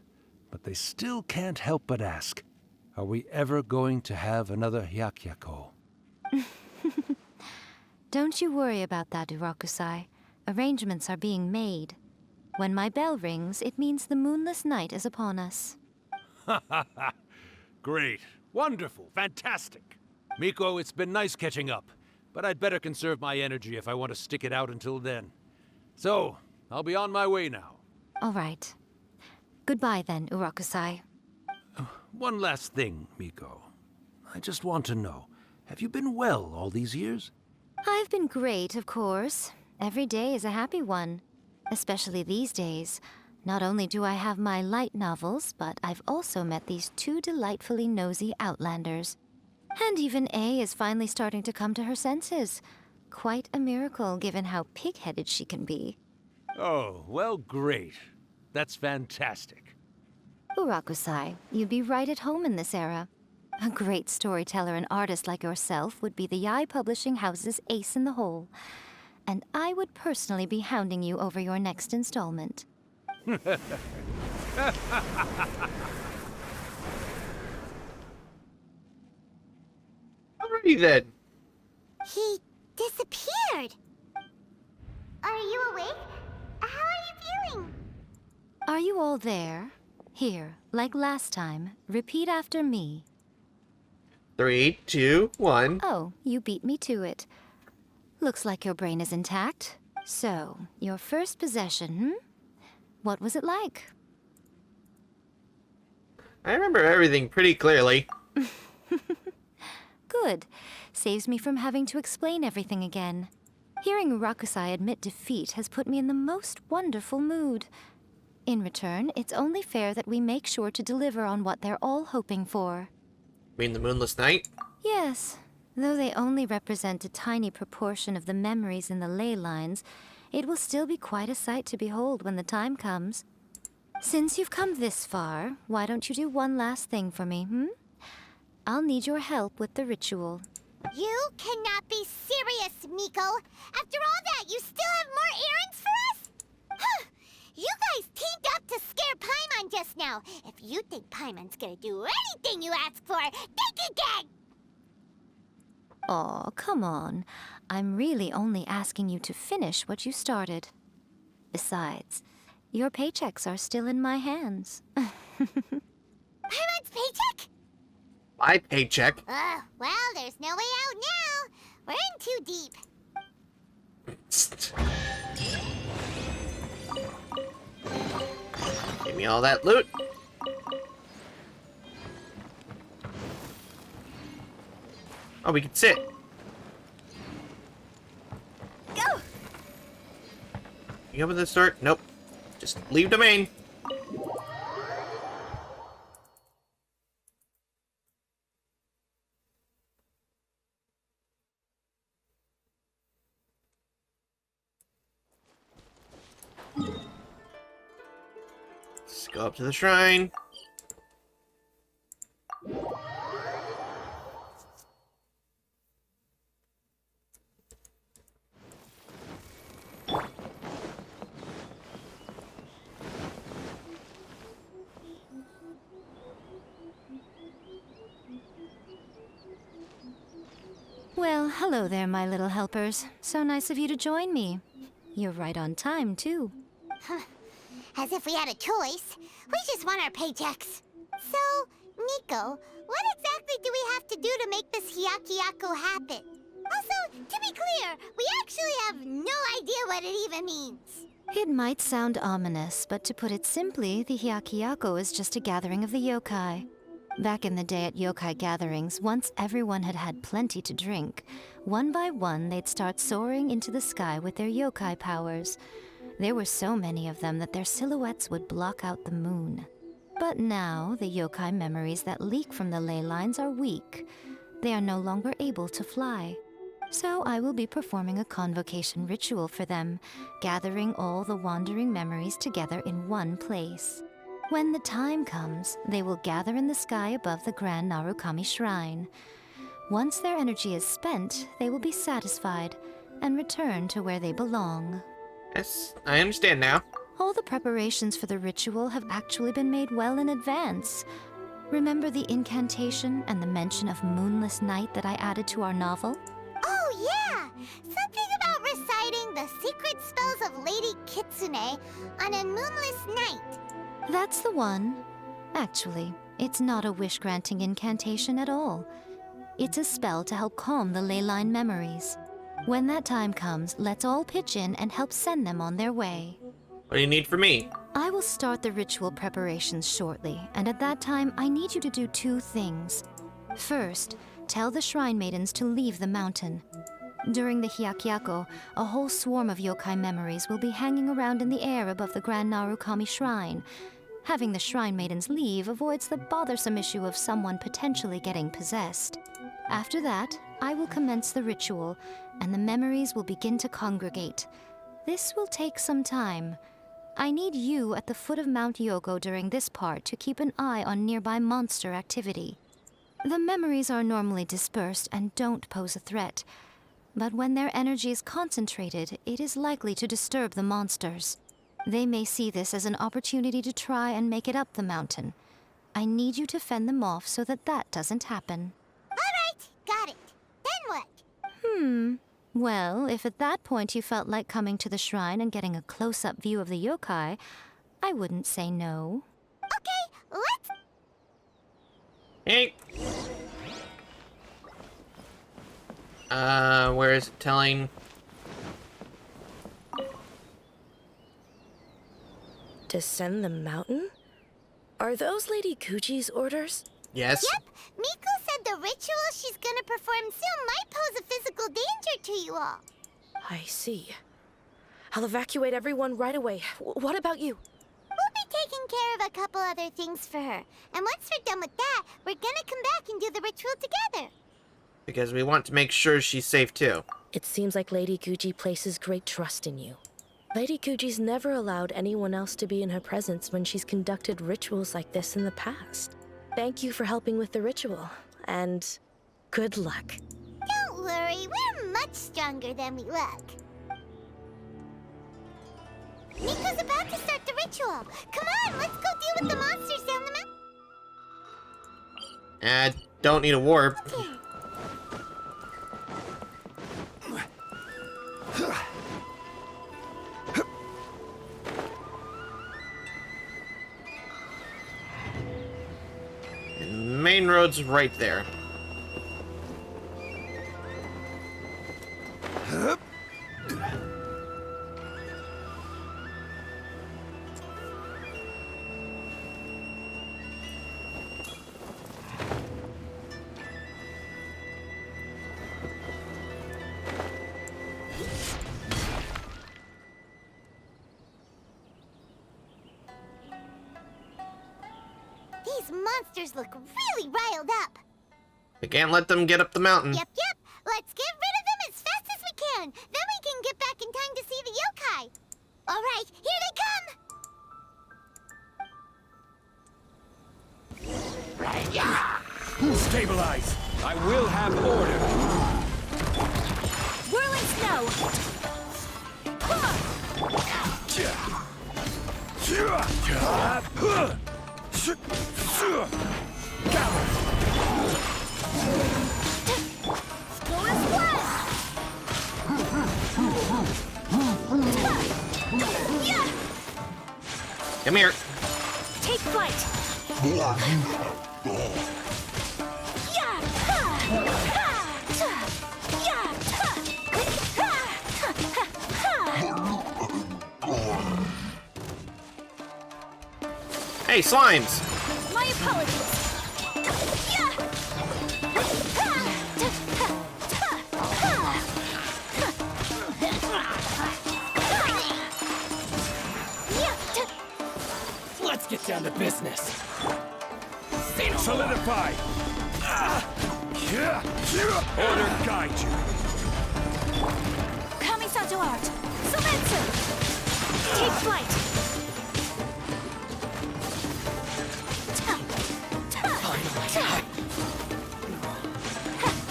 but they still can't help but ask, are we ever going to have another Hyakyako? Don't you worry about that, Urakusai. Arrangements are being made. When my bell rings, it means the moonless night is upon us. Great. Wonderful. Fantastic. Miko, it's been nice catching up, but I'd better conserve my energy if I want to stick it out until then. So, I'll be on my way now. All right. Goodbye then, Urakusai. One last thing, Miko. I just want to know, have you been well all these years? I've been great, of course. Every day is a happy one. Especially these days. Not only do I have my light novels, but I've also met these two delightfully nosy outlanders. And even A is finally starting to come to her senses. Quite a miracle, given how pig-headed she can be. Oh, well, great. That's fantastic. Urakusai, you'd be right at home in this era. A great storyteller and artist like yourself would be the Yai Publishing House's ace in the hole. And I would personally be hounding you over your next installment. Alrighty then. He disappeared. Are you awake? How are you feeling? Are you all there? Here, like last time, repeat after me. 3, 2, 1. Oh, you beat me to it. Looks like your brain is intact. So, your first possession, What was it like? I remember everything pretty clearly. Good. Saves me from having to explain everything again. Hearing Rakusai admit defeat has put me in the most wonderful mood. In return, it's only fair that we make sure to deliver on what they're all hoping for. Mean the moonless night? Yes. Though they only represent a tiny proportion of the memories in the ley lines, it will still be quite a sight to behold when the time comes. Since you've come this far, why don't you do one last thing for me, I'll need your help with the ritual. You cannot be serious, Miko. After all that, you still have more errands for us? Huh. You guys teamed up to scare Paimon just now. If you think Paimon's gonna do anything you ask for, think again! Aw, come on. I'm really only asking you to finish what you started. Besides, your paychecks are still in my hands. Paimon's paycheck? My paycheck. Well, there's no way out now. We're in too deep. Give me all that loot. Oh, we can sit. Go! You open this door? Nope. Just leave domain. Let's go up to the shrine. Well, hello there, my little helpers. So nice of you to join me. You're right on time, too. As if we had a choice. We just want our paychecks. So, Nico, what exactly do we have to do to make this Hyakyako happen? Also, to be clear, we actually have no idea what it even means. It might sound ominous, but to put it simply, the Hyakyako is just a gathering of the yokai. Back in the day at yokai gatherings, once everyone had had plenty to drink, one by one they'd start soaring into the sky with their yokai powers. There were so many of them that their silhouettes would block out the moon. But now, the yokai memories that leak from the ley lines are weak. They are no longer able to fly. So I will be performing a convocation ritual for them, gathering all the wandering memories together in one place. When the time comes, they will gather in the sky above the Grand Narukami Shrine. Once their energy is spent, they will be satisfied and return to where they belong. Yes, I understand now. All the preparations for the ritual have actually been made well in advance. Remember the incantation and the mention of moonless night that I added to our novel? Oh, yeah! Something about reciting the secret spells of Lady Kitsune on a moonless night. That's the one. Actually, it's not a wish-granting incantation at all. It's a spell to help calm the ley line memories. When that time comes, let's all pitch in and help send them on their way. What do you need from me? I will start the ritual preparations shortly, and at that time, I need you to do two things. First, tell the Shrine Maidens to leave the mountain. During the Hyakyako, a whole swarm of yokai memories will be hanging around in the air above the Grand Narukami Shrine. Having the Shrine Maidens leave avoids the bothersome issue of someone potentially getting possessed. After that, I will commence the ritual, and the memories will begin to congregate. This will take some time. I need you at the foot of Mount Yogo during this part to keep an eye on nearby monster activity. The memories are normally dispersed and don't pose a threat, but when their energy is concentrated, it is likely to disturb the monsters. They may see this as an opportunity to try and make it up the mountain. I need you to fend them off so that that doesn't happen. All right, got it. Then what? Well, if at that point you felt like coming to the shrine and getting a close-up view of the yokai, I wouldn't say no. Okay, let's... Hey. Where is it telling? Descend the mountain? Are those Lady Guji's orders? Yes. Yep, Miko said the ritual she's gonna perform soon might pose a physical danger to you all. I see. I'll evacuate everyone right away. What about you? We'll be taking care of a couple other things for her. And once we're done with that, we're gonna come back and do the ritual together. Because we want to make sure she's safe too. It seems like Lady Guji places great trust in you. Lady Guji's never allowed anyone else to be in her presence when she's conducted rituals like this in the past. Thank you for helping with the ritual, and good luck. Don't worry, we're much stronger than we look. Miko's about to start the ritual. Come on, let's go deal with the monsters down the mountain. Don't need a warp. Okay. Main road's right there. These monsters look really riled up. We can't let them get up the mountain. Yep. Let's get rid of them as fast as we can. Then we can get back in time to see the yokai. All right, here they come. Stabilize! I will have order! Whirling snow! Come here. Take flight! Yeah! Hey, slimes! My apologies. Let's get down to business. Solidify! Order guide you. Kamisa Duarte. Silencer. Take flight.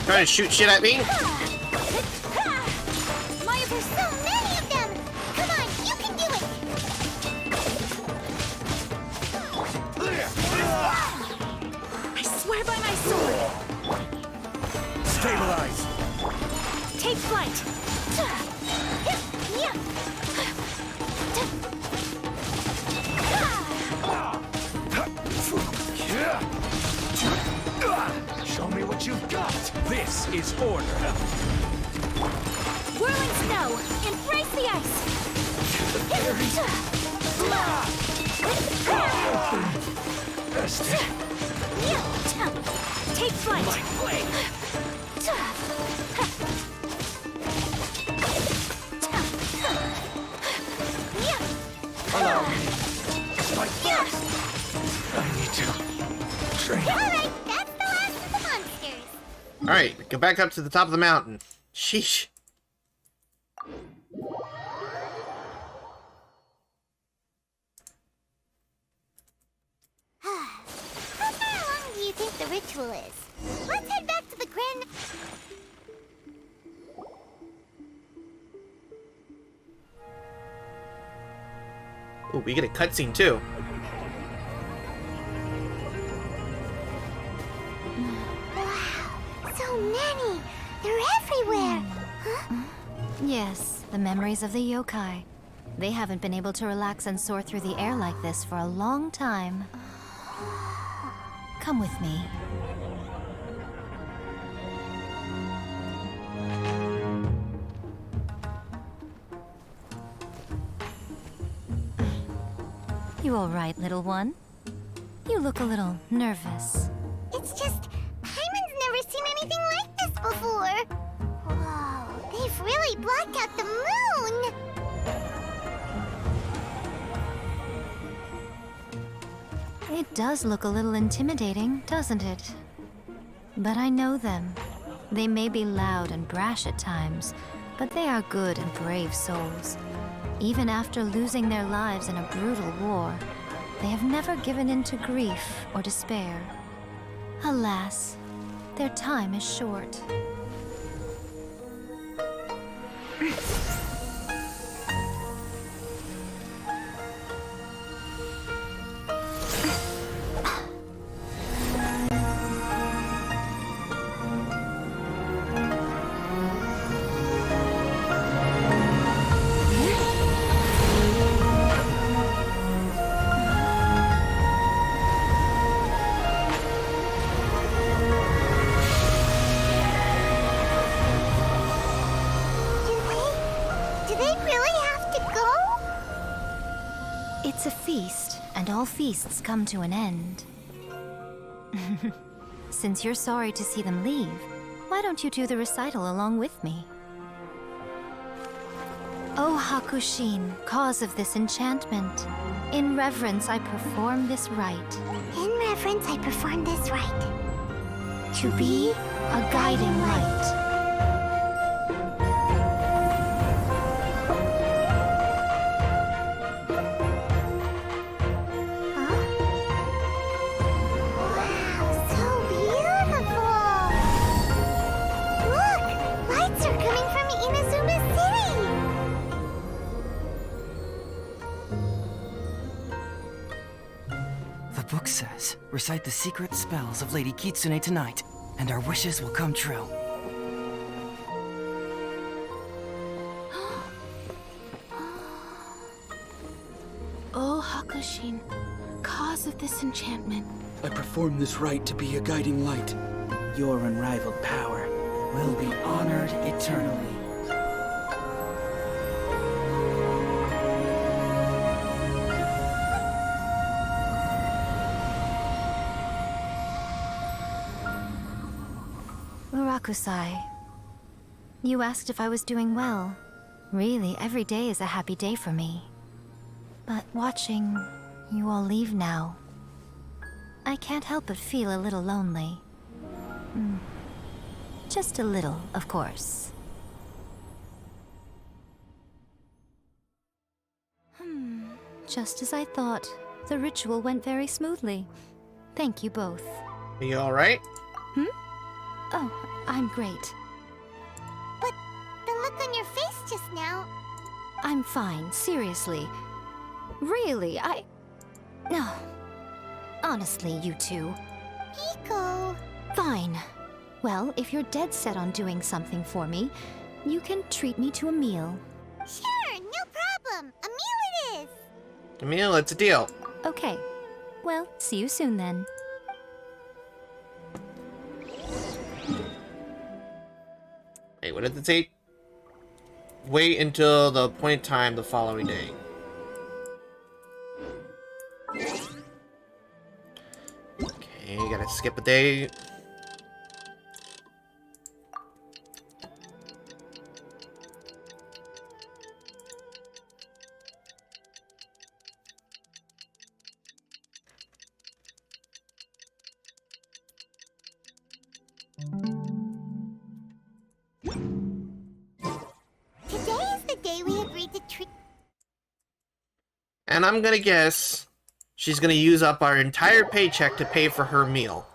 Trying to shoot shit at me? Maya, There's so many of them! Come on, you can do it! I swear by my sword. Stabilize. Take flight. Show me what you've got. This is order. Whirling snow. Embrace the ice. Take flight. I need to train. Alright, that's the last of the monsters. Alright, go back up to the top of the mountain. Sheesh. How far along do you think the ritual is? Let's head back to the grand... Ooh, we get a cutscene too. Wow, so many! They're everywhere! Huh? Yes, the memories of the yokai. They haven't been able to relax and soar through the air like this for a long time. Come with me. You all right, little one? You look a little nervous. It's just, Paimon's never seen anything like this before! Whoa, they've really blocked out the moon! It does look a little intimidating, doesn't it? But I know them. They may be loud and brash at times, but they are good and brave souls. Even after losing their lives in a brutal war, they have never given in to grief or despair. Alas, their time is short. Do they really have to go? It's a feast, and all feasts come to an end. Since you're sorry to see them leave, why don't you do the recital along with me? O Hakushin, cause of this enchantment, in reverence I perform this rite. In reverence, I perform this rite. To be a guiding light. Wow, so beautiful! Look! Lights are coming from Inazuma City! The book says, recite the secret spells of Lady Kitsune tonight, and our wishes will come true. O Hakushin, cause of this enchantment. I perform this rite to be a guiding light. Your unrivaled power will be honored eternally. Rakusai. You asked if I was doing well. Really, every day is a happy day for me. But watching you all leave now, I can't help but feel a little lonely. Just a little, of course. Just as I thought. The ritual went very smoothly. Thank you both. Are you alright? Oh, I'm great. But the look on your face just now... I'm fine, seriously. Really, No. Honestly, you two. Miko... Fine. Well, if you're dead set on doing something for me, you can treat me to a meal. Sure, no problem. A meal it is. A meal, it's a deal. Okay. Well, see you soon then. Wait, what did it say? Wait until the appointed time the following day. Okay, gotta skip a day. Today is the day we agreed to treat... And I'm gonna guess she's gonna use up our entire paycheck to pay for her meal.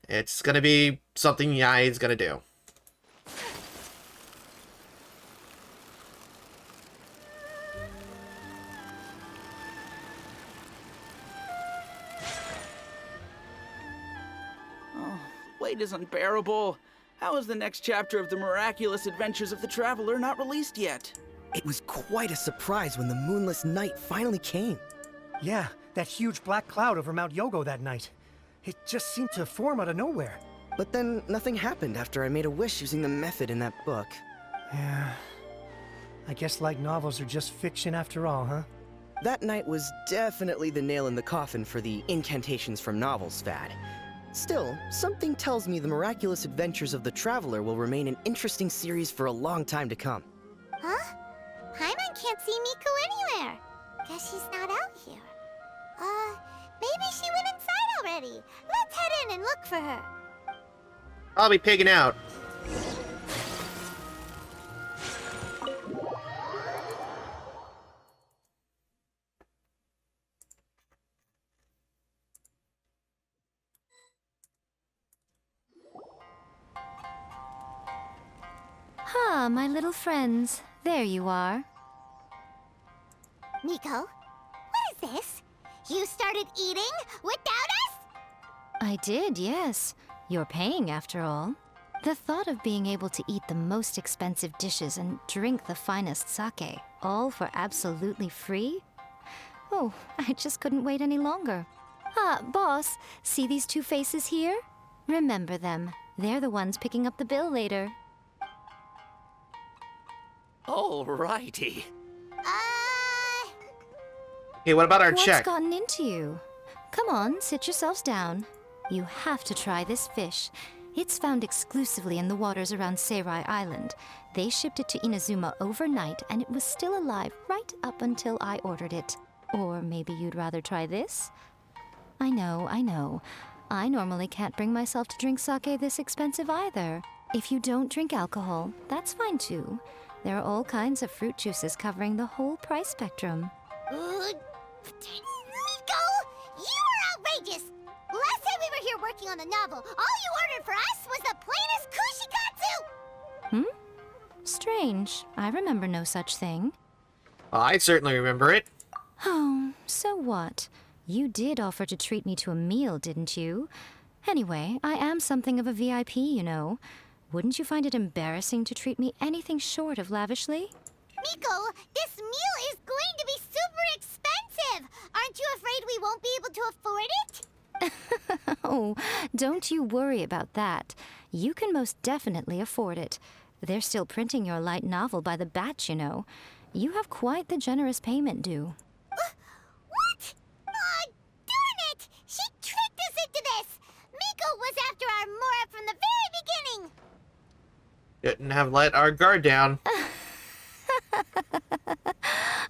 It's gonna be something Yai is gonna do. Oh, wait is unbearable. How is the next chapter of the miraculous adventures of the Traveler not released yet? It was quite a surprise when the moonless night finally came. Yeah, that huge black cloud over Mount Yogo that night. It just seemed to form out of nowhere. But then nothing happened after I made a wish using the method in that book. Yeah. I guess light novels are just fiction after all, huh? That night was definitely the nail in the coffin for the incantations from novels fad. Still, something tells me the miraculous adventures of the Traveler will remain an interesting series for a long time to come. Huh? Paimon can't see Miko anywhere. Guess she's not out here. Maybe she went inside already. Let's head in and look for her. I'll be pigging out. Ah, my little friends. There you are. Miko, what is this? You started eating without us? I did, yes. You're paying, after all. The thought of being able to eat the most expensive dishes and drink the finest sake, all for absolutely free? Oh, I just couldn't wait any longer. Ah, boss, see these two faces here? Remember them. They're the ones picking up the bill later. Alrighty. Hey, what about our What's check? gotten into you? Come on, sit yourselves down. You have to try this fish. It's found exclusively in the waters around Seirai Island. They shipped it to Inazuma overnight, and it was still alive right up until I ordered it. Or maybe you'd rather try this? I know, I know. I normally can't bring myself to drink sake this expensive either. If you don't drink alcohol, that's fine too. There are all kinds of fruit juices covering the whole price spectrum. Miko, you are outrageous! Last time we were here working on the novel, all you ordered for us was the plainest kushikatsu! Strange. I remember no such thing. I certainly remember it. Oh, so what? You did offer to treat me to a meal, didn't you? Anyway, I am something of a VIP, you know. Wouldn't you find it embarrassing to treat me anything short of lavishly? Miko, this meal is going to be super expensive! Aren't you afraid we won't be able to afford it? Oh, don't you worry about that. You can most definitely afford it. They're still printing your light novel by the batch, you know. You have quite the generous payment due. What? Aw, darn it! She tricked us into this! Miko was after our mora from the Didn't have let our guard down.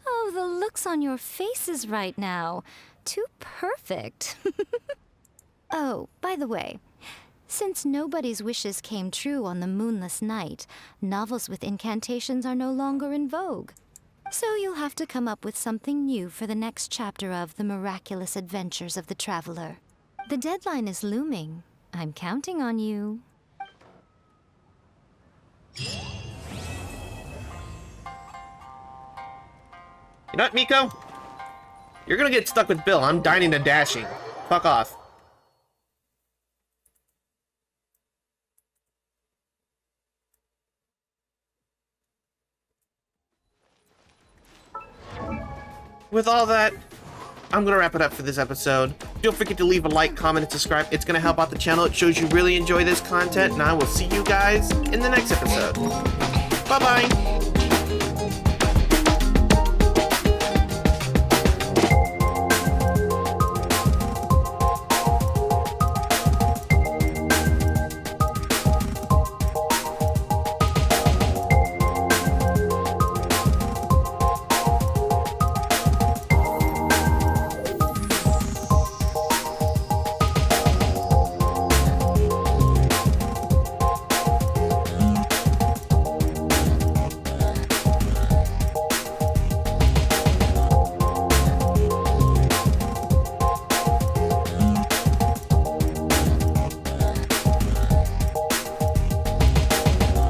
Oh, the looks on your faces right now. Too perfect. Oh, by the way, since nobody's wishes came true on the moonless night, novels with incantations are no longer in vogue. So you'll have to come up with something new for the next chapter of The Miraculous Adventures of the Traveler. The deadline is looming. I'm counting on you. You know what, Miko? You're gonna get stuck with Bill. I'm dining and dashing. Fuck off. With all that, I'm gonna wrap it up for this episode. Don't forget to leave a like, comment, and subscribe. It's gonna help out the channel. It shows you really enjoy this content, and I will see you guys in the next episode. Bye-bye!